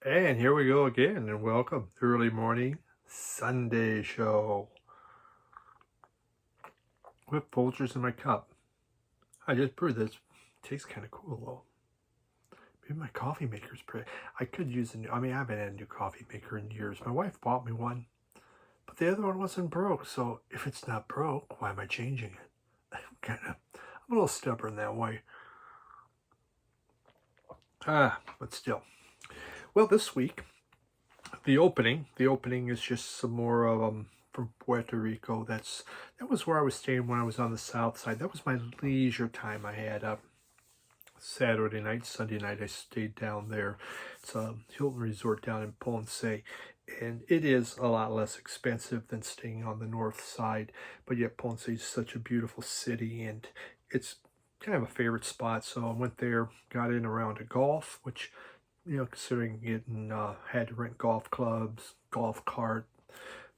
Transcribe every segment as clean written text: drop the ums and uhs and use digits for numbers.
And here we go again, and welcome early morning Sunday show with Folgers in my cup. I just brewed this. Tastes kind of cool though. Maybe my coffee maker's pretty. I could use a new. I haven't had a new coffee maker in years. My wife bought me one, but the other one wasn't broke. So if it's not broke, why am I changing it? I'm a little stubborn that way. But still. Well, this week the opening is just some more of from Puerto Rico. That was where I was staying when I was on the south side. That was my leisure time. I had Saturday night, Sunday night. I stayed down there. It's a Hilton Resort down in Ponce, and it is a lot less expensive than staying on the north side. But yet Ponce is such a beautiful city, and it's kind of a favorite spot. So I went there, got in around a golf, which, considering getting had to rent golf clubs, golf cart,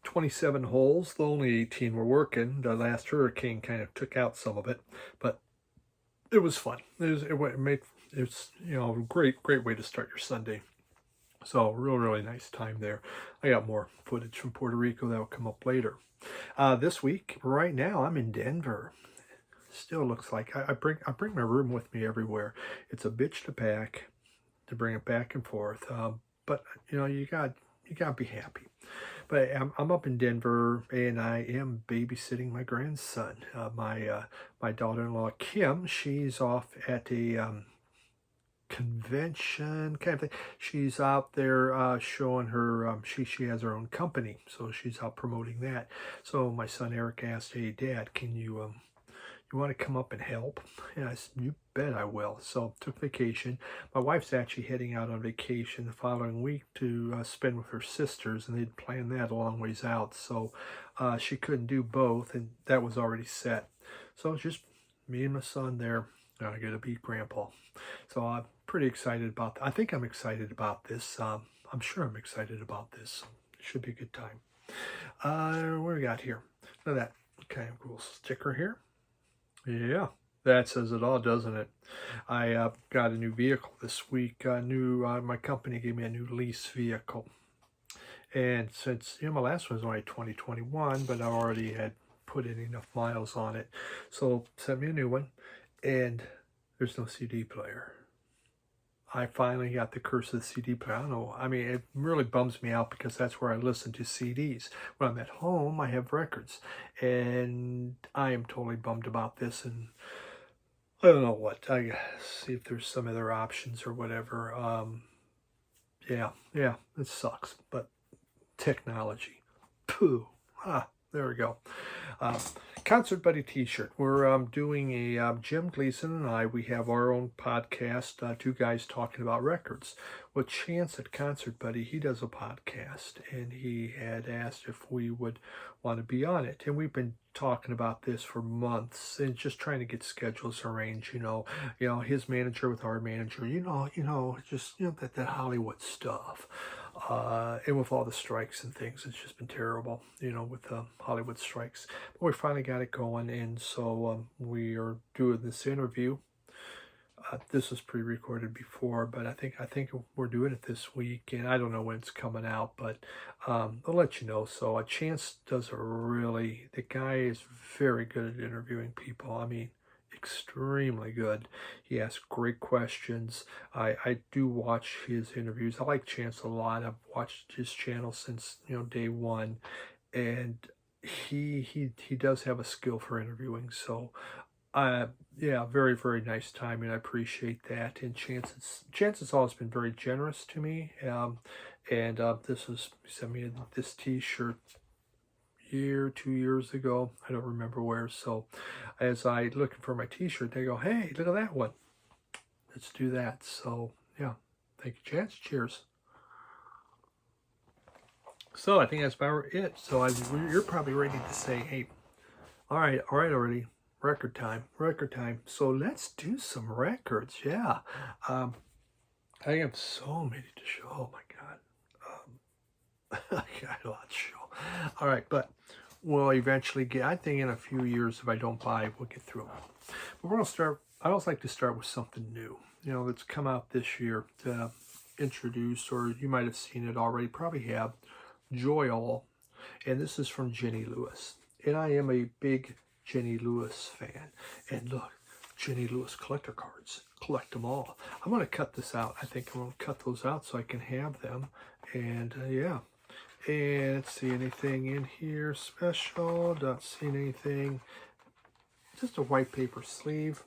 27 holes. The only 18 were working. The last hurricane kind of took out some of it, but it was fun. It's a great way to start your Sunday. So really nice time there. I got more footage from Puerto Rico that will come up later. This week, right now, I'm in Denver. Still looks like I bring my room with me everywhere. It's a bitch to pack, to bring it back and forth. But you got to be happy. But I'm up in Denver, and I am babysitting my grandson. My daughter-in-law Kim, she's off at a convention kind of thing. She's out there showing her. She has her own company, so she's out promoting that. So my son Eric asked, "Hey, Dad, can you want to come up and help?" And I said, "You bet I will." So took vacation. My wife's actually heading out on vacation the following week to spend with her sisters, and they'd planned that a long ways out. So she couldn't do both, and that was already set. So it's just me and my son there. I get to beat Grandpa. So I'm pretty excited about that. I think I'm excited about this. I'm sure I'm excited about this. It should be a good time. What do we got here? Look at that kind of cool sticker here. Yeah, that says it all, doesn't it? I got a new vehicle this week. My company gave me a new lease vehicle, and since my last one was only 2021, but I already had put in enough miles on it, so sent me a new one, and there's no CD player. I finally got the curse of the CD player. I don't know. It really bums me out because that's where I listen to CDs. When I'm at home, I have records. And I am totally bummed about this. And I don't know what. I see if there's some other options or whatever. Yeah, it sucks. But technology. Pooh. There we go. Concert Buddy t-shirt. We're doing a Jim Gleason and I, we have our own podcast, two guys talking about records. Well, Chance at Concert Buddy, he does a podcast, and he had asked if we would want to be on it. And we've been talking about this for months and just trying to get schedules arranged, his manager with our manager, just that Hollywood stuff. And with all the strikes and things, it's just been terrible, with the Hollywood strikes. But we finally got it going, and so we are doing this interview. This was pre-recorded before, but I think we're doing it this week, and I don't know when it's coming out, but I'll let you know. So Chance does the guy is very good at interviewing people. Extremely good. He asks great questions. I do watch his interviews. I like Chance a lot. I've watched his channel since day one, and he does have a skill for interviewing. So yeah, very nice time, and I appreciate that. And Chance has always been very generous to me. And he sent me this T-shirt 2 years ago. I don't remember where. So as I looking for my T-shirt, they go, "Hey, look at that one. Let's do that." So yeah, thank you, Chance. Cheers. So I think that's about it. So you're probably ready to say, "Hey, all right, already. Record time. So let's do some records." Yeah. I have so many to show. Oh my God. I got a lot to show. All right, but we'll eventually get, I think in a few years, if I don't buy, we'll get through them. But we're going to start, I always like to start with something new, that's come out this year. introduced, or you might have seen it already, probably have, Joy All. And this is from Jenny Lewis. And I am a big Jenny Lewis fan. And look, Jenny Lewis collector cards. Collect them all. I'm going to cut this out. I think I'm going to cut those out so I can have them. And yeah. And let's see, anything in here special? Not seeing anything. Just a white paper sleeve.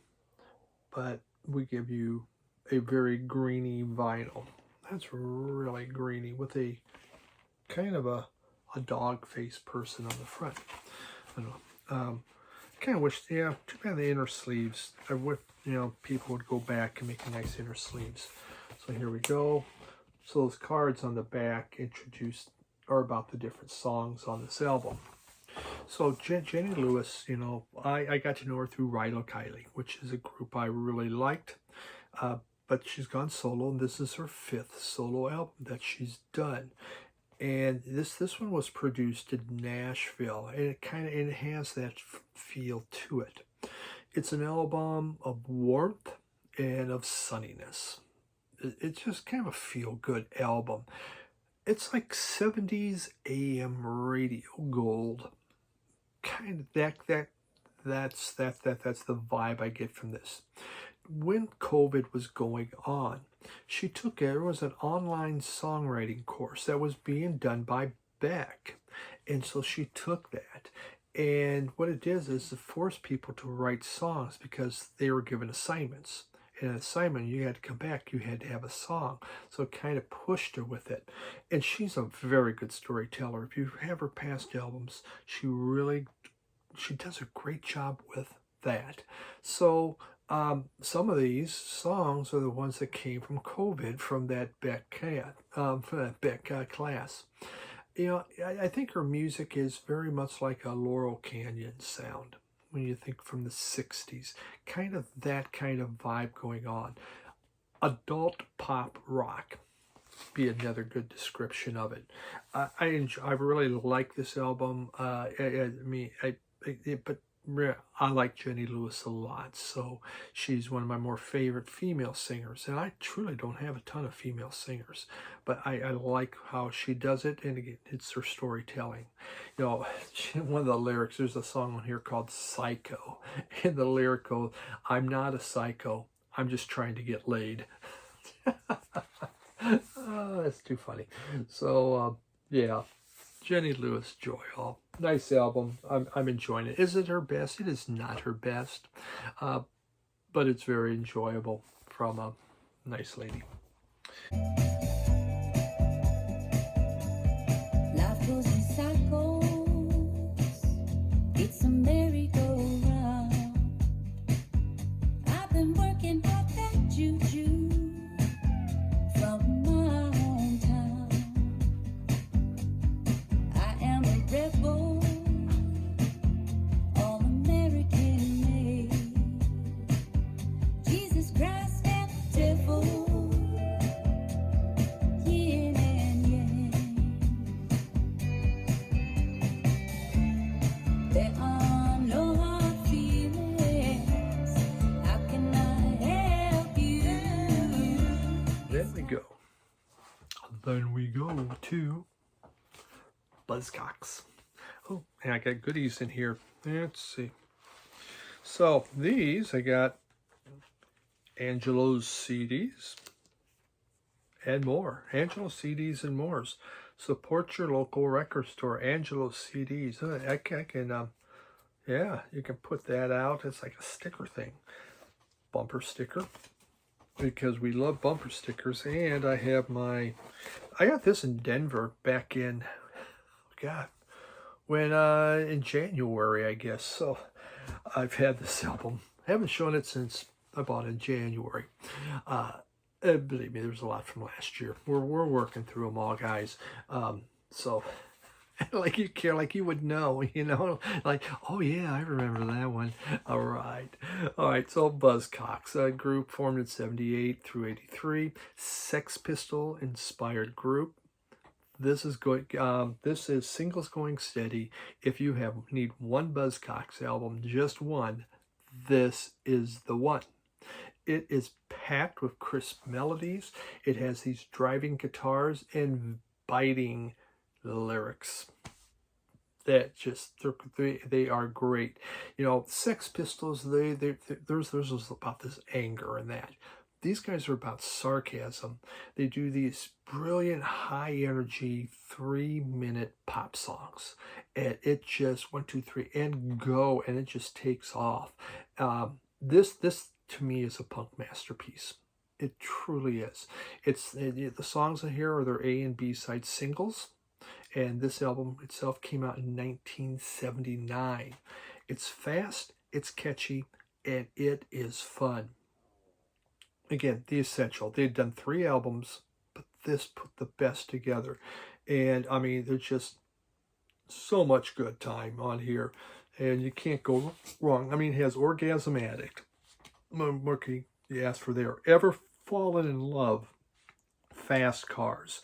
But we give you a very greeny vinyl. That's really greeny with a kind of a dog face person on the front. I don't know. Kind of wish, yeah, too bad the inner sleeves. I wish, people would go back and make nice inner sleeves. So here we go. So those cards on the back are about the different songs on this album. So Jenny Lewis, I got to know her through Rilo Kiley, which is a group I really liked. But she's gone solo, and this is her 5th solo album that she's done. And this one was produced in Nashville, and it has that feel to it. It's an album of warmth and of sunniness. It's just kind of a feel-good album. It's like 70s AM radio gold. Kind of that's the vibe I get from this. When COVID was going on, there was an online songwriting course that was being done by Beck. And so she took that. And what it is it forced people to write songs because they were given assignments. And an assignment, you had to come back, you had to have a song. So it kind of pushed her with it. And she's a very good storyteller. If you have her past albums, she does a great job with that. So some of these songs are the ones that came from COVID, from that Beck class. I think her music is very much like a Laurel Canyon sound when you think from the 60s. Kind of that kind of vibe going on. Adult pop rock be another good description of it. I really like this album. But I like Jenny Lewis a lot, so she's one of my more favorite female singers, and I truly don't have a ton of female singers, but I like how she does it, and again, it's her storytelling. One of the lyrics, there's a song on here called Psycho, and the lyric goes, "I'm not a psycho, I'm just trying to get laid." Oh, that's too funny. So, yeah. Jenny Lewis, Joy All. Nice album. I'm enjoying it. Is it her best? It is not her best. But it's very enjoyable from a nice lady. Life goes in cycles. It's a merry-go-round. I've been working for that juju from my hometown. I am a rebel, all American made. Jesus Christ and the devil, yin and yang. There are no hard feelings. How can I help you? Then we go to Buzzcocks. Oh, and I got goodies in here. Let's see. So these, I got Angelo's CDs and more. Angelo's CDs and more. Support your local record store. Angelo's CDs. I can, yeah, you can put that out. It's like a sticker thing. Bumper sticker. Because we love bumper stickers. And I got this in Denver back in, God, when in January, I guess. So I've had this album. I haven't shown it since I bought it in January. Believe me, there's a lot from last year. We're working through them all, guys. So like you care, like you would know, like, oh yeah, I remember that one. All right. So Buzzcocks, a group formed in 78 through 83, Sex Pistol inspired group. This is Singles Going Steady. If you need one Buzzcocks album, just one, this is the one. It is packed with crisp melodies. It has these driving guitars and biting lyrics that just they are great. You know, Sex Pistols, there's about this anger and that. These guys are about sarcasm. They do these brilliant, high energy 3-minute pop songs, and it just 1, 2, 3 and go, and it just takes off. This to me is a punk masterpiece. It truly is. The songs in here are their A and B side singles, and this album itself came out in 1979. It's fast, it's catchy, and it is fun. Again, the essential. They'd done 3 albums, but this put the best together. And I mean, there's just so much good time on here, and you can't go wrong. I mean, it has Orgasm Addict. What can you ask for there? Ever Fallen in Love? Fast Cars.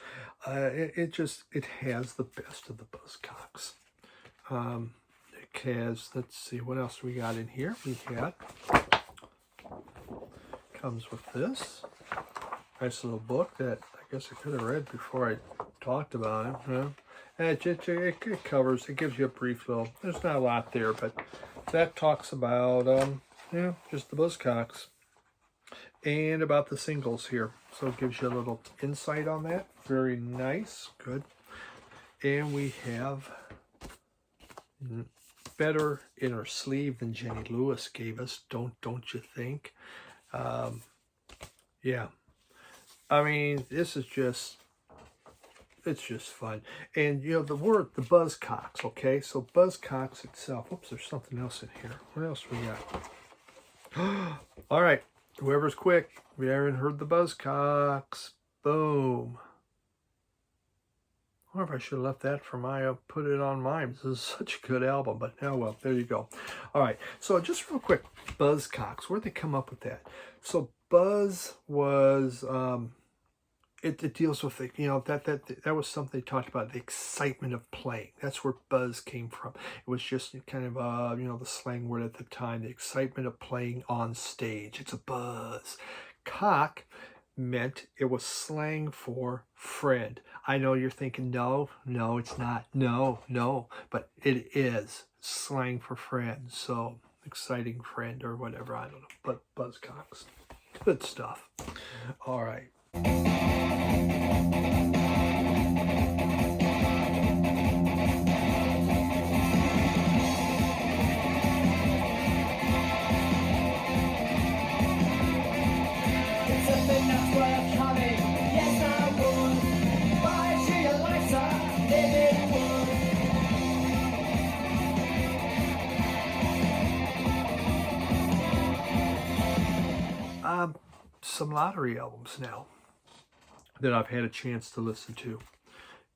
It has the best of the Buzzcocks. It has, let's see, what else we got in here? We had, comes with this nice little book that I guess I could have read before I talked about it. Huh? And it covers, it gives you a brief little, there's not a lot there, but that talks about, just the Buzzcocks and about the singles here. So it gives you a little insight on that. Very nice, good. And we have better in her sleeve than Jenny Lewis gave us, don't you think? Yeah, I mean, this is just, it's just fun. And you know, the Buzzcocks, okay? So Buzzcocks itself, oops, there's something else in here. What else we got? All right, whoever's quick, we haven't heard the Buzzcocks. Boom. I wonder if I should have left that for my, put it on mine. This is such a good album, but oh well, there you go. All right, so just real quick, Buzzcocks, where'd they come up with that? So Buzz was, it deals with, you know, that was something they talked about, the excitement of playing. That's where buzz came from. It was just kind of, you know, the slang word at the time, the excitement of playing on stage. It's a buzz. Cock meant, it was slang for friend. I know you're thinking, no, it's not. No, but it is slang for friend. So exciting friend or whatever, I don't know, but Buzzcocks, good stuff. All right. Some lottery albums now that I've had a chance to listen to.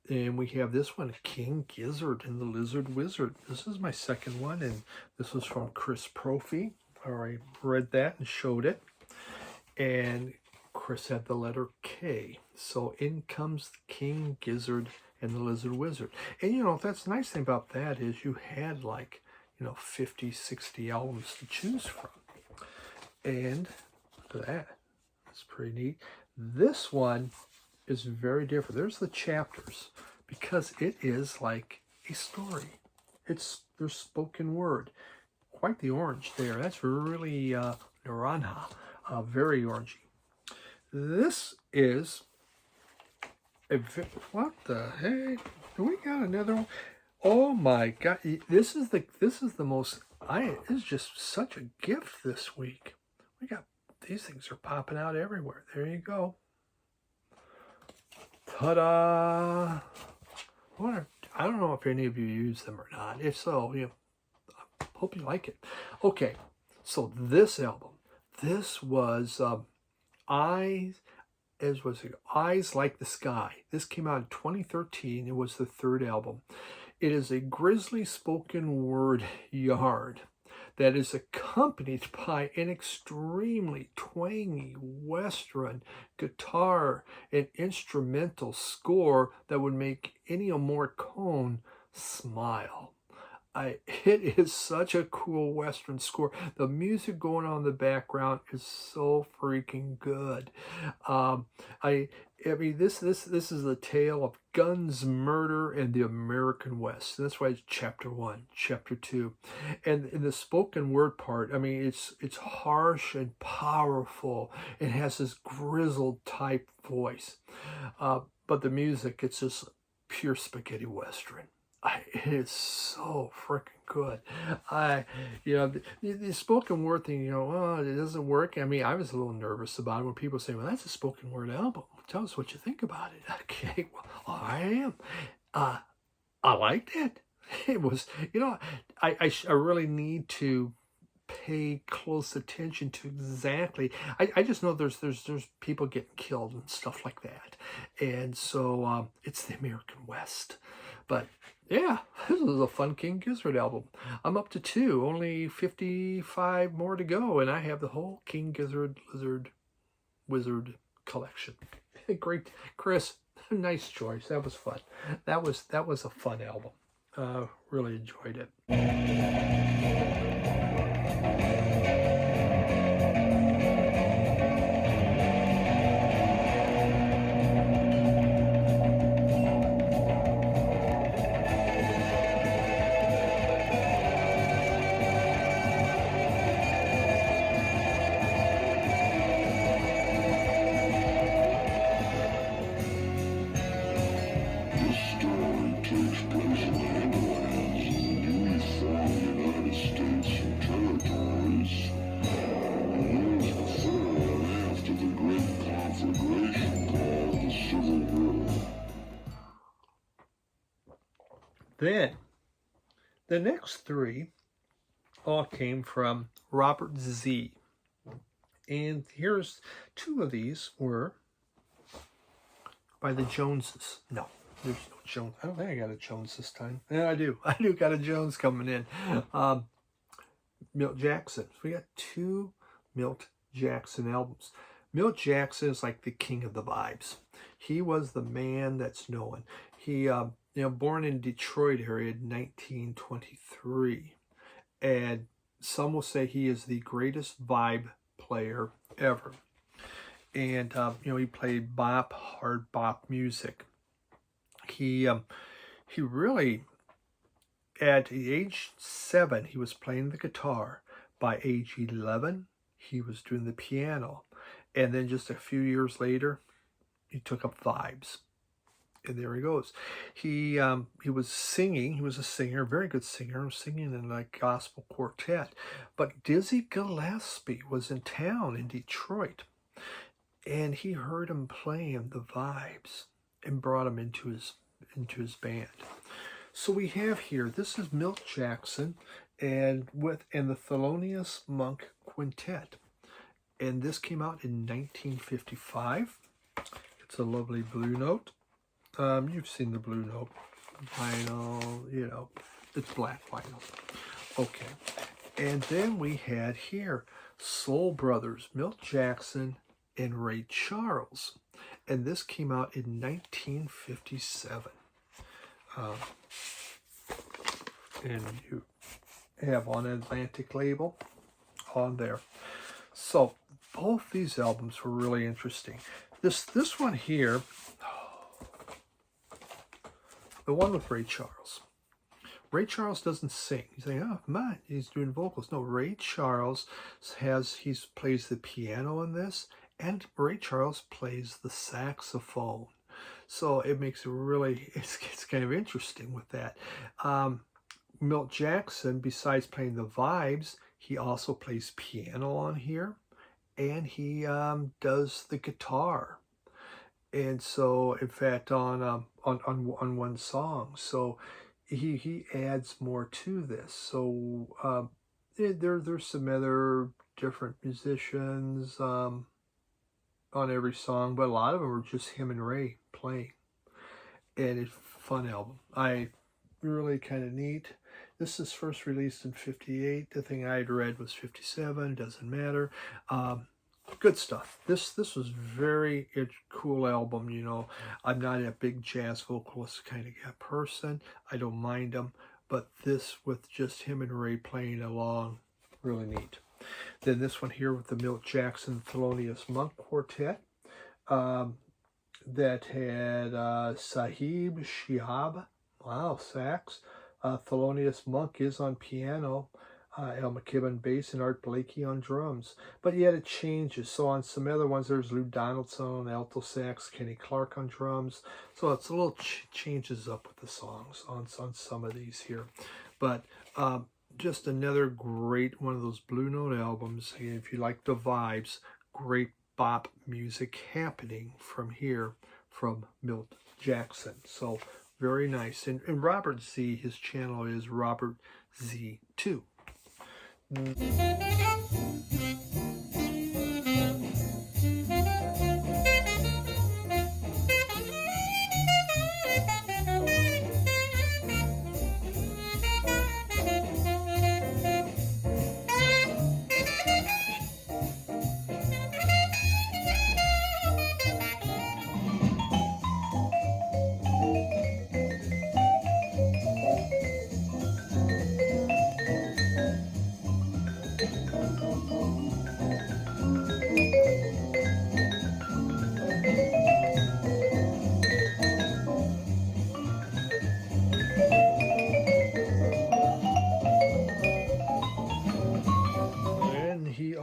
And we have this one, King Gizzard and the Lizard Wizard. This is my second one, and this was from Chris Prophy. I already read that and showed it. And Chris had the letter K. So in comes King Gizzard and the Lizard Wizard. And you know, that's the nice thing about that is you had like, you know, 50, 60 albums to choose from. And look at that. It's pretty neat. This one is very different. There's the chapters because it is like a story. There's spoken word. Quite the orange there. That's really naranja, very orangey. This is a, what the heck? Do we got another one? Oh my God! This is the most. It's just such a gift this week. We got. These things are popping out everywhere. There you go. Ta-da! I don't know if any of you use them or not. If so, you know, I hope you like it. Okay, so this album, this was Eyes Like the Sky. This came out in 2013. It was the 3rd album. It is a grisly spoken word yarn that is accompanied by an extremely twangy Western guitar and instrumental score that would make Ennio Morricone smile. It is such a cool Western score. The music going on in the background is so freaking good. Um, I I mean this is the tale of guns, murder, and the American West. That's why it's chapter one, chapter two, and in the spoken word part, I mean it's harsh and powerful. It has this grizzled type voice, but the music, it's just pure spaghetti Western. It is so freaking good. I, the spoken word thing, oh, it doesn't work. I mean, I was a little nervous about it when people say, well, that's a spoken word album. Tell us what you think about it. Okay, well, I am. Uh, I liked it. It was, I really need to pay close attention to exactly. I just know there's people getting killed and stuff like that, and so it's the American West. But yeah, this is a fun King Gizzard album. I'm up to 2, only 55 more to go, and I have the whole King Gizzard Lizard Wizard collection. Great, Chris. Nice choice. That was fun. That was a fun album. Really enjoyed it. This story takes place in the hinterlands of the newly formed United States and Territories, years before and after the Great Conflagration called the Civil War. Then the next 3 all came from Robert Zee. And here's 2 of these were by the Joneses. No, there's no Jones. I don't think I got a Jones this time. Yeah, I do. I do got a Jones coming in. Milt Jackson. So we got 2 Milt Jackson albums. Milt Jackson is like the king of the vibes. He was the man that's known. He, born in Detroit area in 1923. And some will say he is the greatest vibe player ever. And he played bop, hard bop music. He really, at age 7, he was playing the guitar. By age 11, he was doing the piano, and then just a few years later, he took up vibes. And there he goes. He was singing. He was a singer, very good singer, singing in a gospel quartet. But Dizzy Gillespie was in town in Detroit, and he heard him playing the vibes and brought him into his band. So we have here, this is Milt Jackson and the Thelonious Monk Quintet. And this came out in 1955. It's a lovely blue note. You've seen the blue note. Vinyl, it's black vinyl. Okay. And then we had here Soul Brothers, Milt Jackson and Ray Charles. And this came out in 1957. And you have on an Atlantic label on there. So both these albums were really interesting. This one here, the one with Ray Charles. Ray Charles doesn't sing. He's like, oh, man, he's doing vocals. No, Ray Charles plays the piano in this, and Ray Charles plays the saxophone. So it makes it really, it's kind of interesting with that. Milt Jackson, besides playing the vibes, he also plays piano on here, and he does the guitar. And so, in fact, on one song, so he adds more to this. So there's some other different musicians on every song, but a lot of them are just him and Ray playing. And it's a fun album. I really kind of neat. This is first released in 58. The thing I'd read was 57. Doesn't matter. Good stuff. This was very cool album. I'm not a big jazz vocalist kind of person. I don't mind them, but this with just him and Ray playing along, really neat. Then this one here with the Milt Jackson Thelonious Monk Quartet. That had Sahib Shihab, wow, sax. Thelonious Monk is on piano. El McKibben bass, and Art Blakey on drums. But yet it changes. So on some other ones, there's Lou Donaldson, alto sax, Kenny Clark on drums. So it's a little changes up with the songs on some of these here. But just another great one of those Blue Note albums. If you like the vibes, great bop music happening from here from Milt Jackson. So very nice. And Robert Z, his channel is Robert Zee Two.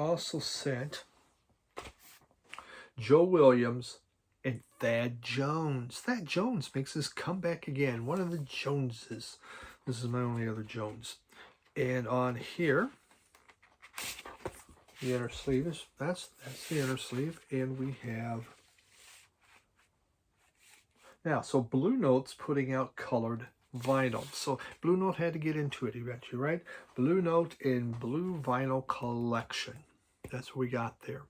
Also sent Joe Williams and Thad Jones. Thad Jones makes his comeback again. One of the Joneses. This is my only other Jones. And on here, the inner sleeve is that's the inner sleeve, and we have now. So Blue Note's putting out colored vinyl. So Blue Note had to get into it eventually, right? Blue Note in Blue Vinyl Collection. That's what we got there.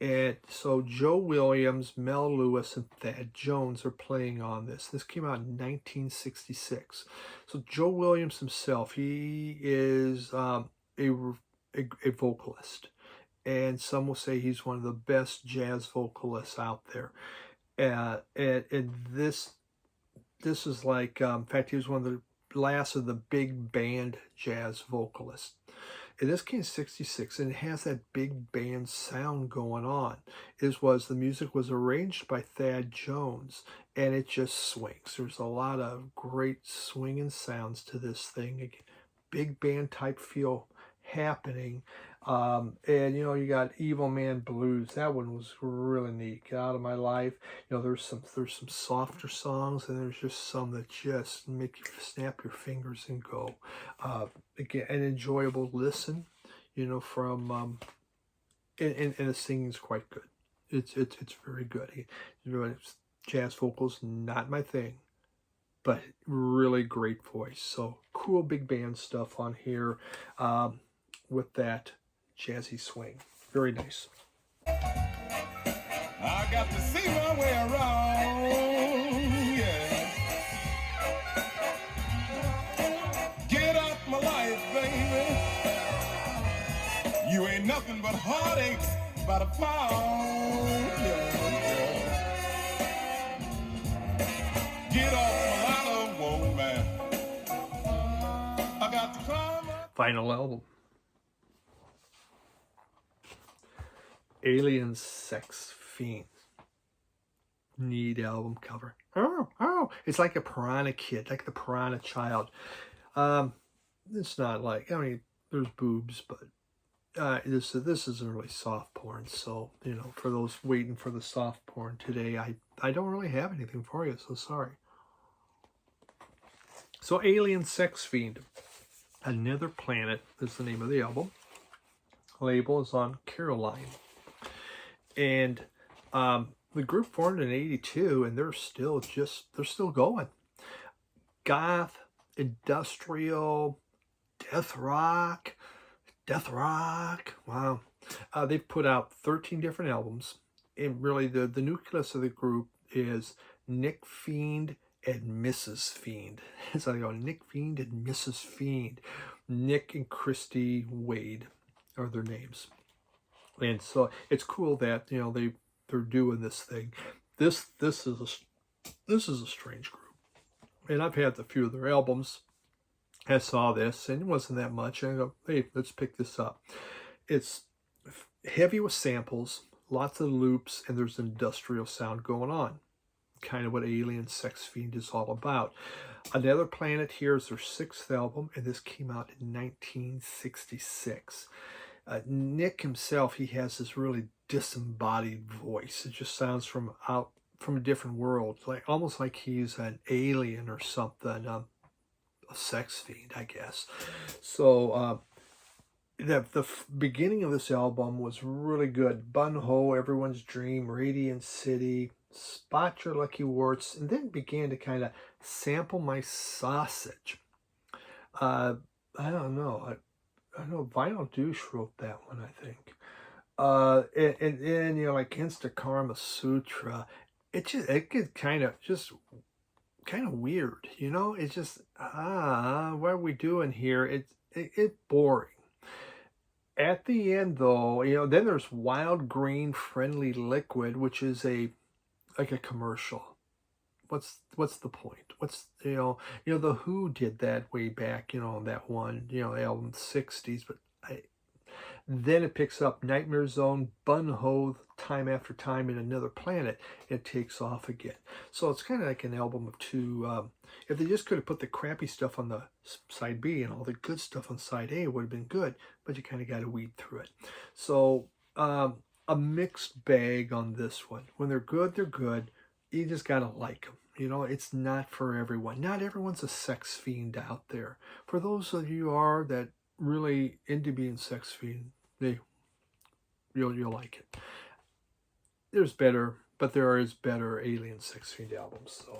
And so Joe Williams, Mel Lewis, and Thad Jones are playing on this. This came out in 1966. So Joe Williams himself, he is a vocalist. And some will say he's one of the best jazz vocalists out there. And this is like, in fact, he was one of the last of the big band jazz vocalists. And this came in 66, and it has that big band sound going on. The music was arranged by Thad Jones, and it just swings. There's a lot of great swinging sounds to this thing. Again, big band type feel happening. And you got Evil Man Blues. That one was really neat. Get Out of My Life. There's some softer songs, and there's just some that just make you snap your fingers and go. Again, an enjoyable listen. From and the singing's quite good. It's very good. Jazz vocals, not my thing, but really great voice. So cool big band stuff on here with that jazzy swing. Very nice. I got to see my way around, yeah. Get out my life, baby. You ain't nothing but heartaches by the pound, yeah. Get off my line, whoa, man. I got to climb up. Final album. Alien Sex Fiends. Neat album cover. Oh, it's like a Piranha Kid, like the Piranha Child. It's not like, there's boobs, but this isn't really soft porn. So, for those waiting for the soft porn today, I don't really have anything for you, so sorry. So Alien Sex Fiend. Another Planet is the name of the album. Label is on Caroline. And the group formed in 82, and they're still going. Goth, industrial, death rock. Wow. They've put out 13 different albums. And really the nucleus of the group is Nick Fiend and Mrs. Fiend. So they go Nick Fiend and Mrs. Fiend. Nick and Christy Wade are their names. And so it's cool that they're doing this thing. This is a strange group, and I've had a few of their albums. I saw this, and it wasn't that much. And I go, hey, let's pick this up. It's heavy with samples, lots of loops, and there's industrial sound going on. Kind of what Alien Sex Fiend is all about. Another Planet here is their 6th album, and this came out in 1966. Nick himself, he has this really disembodied voice. It just sounds from a different world, like almost like he's an alien or something, a sex fiend, I guess. So the beginning of this album was really good. Bun Ho, Everyone's Dream, Radiant City, Spot Your Lucky Warts, and then began to kind of sample my sausage. I don't know. I know Vinyl Douche wrote that one, I think. And then, you know, like Insta Karma Sutra, it gets kind of weird, you know? It's just, what are we doing here? It's boring. At the end, though, you know, then there's Wild Green Friendly Liquid, which is like a commercial. What's the point? You know, the Who did that way back, you know, that one, you know, album 60s, but then it picks up Nightmare Zone, Bun Ho, Time After Time, and Another Planet. It takes off again. So it's kind of like an album of two. If they just could have put the crappy stuff on the side B and all the good stuff on side A, it would have been good, but you kind of got to weed through it. So a mixed bag on this one. When they're good, they're good. You just got to like them. You know, it's not for everyone. Not everyone's a sex fiend out there. For those of you are that really into being sex fiend, you'll like it. There's better, but there is better Alien Sex Fiend albums. So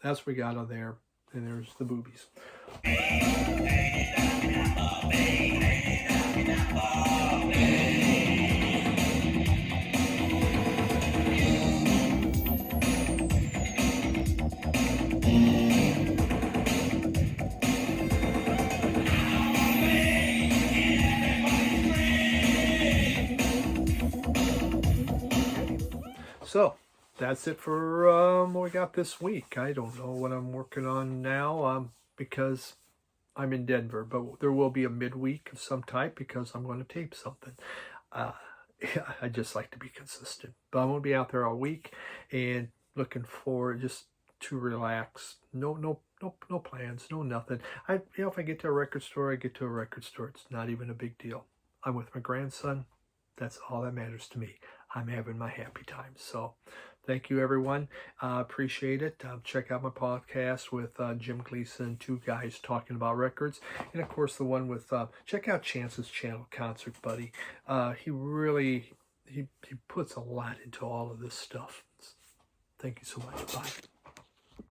that's what we got on there. And there's the boobies. So that's it for what we got this week. I don't know what I'm working on now because I'm in Denver, but there will be a midweek of some type because I'm going to tape something. I just like to be consistent, but I'm going to be out there all week and looking forward just to relax. No plans, no nothing. If I get to a record store, I get to a record store. It's not even a big deal. I'm with my grandson. That's all that matters to me. I'm having my happy time. So thank you, everyone. Appreciate it. Check out my podcast with Jim Gleason, two guys talking about records. And, of course, the one with, check out Chance's channel, Concert Buddy. He really, he puts a lot into all of this stuff. Thank you so much. Bye.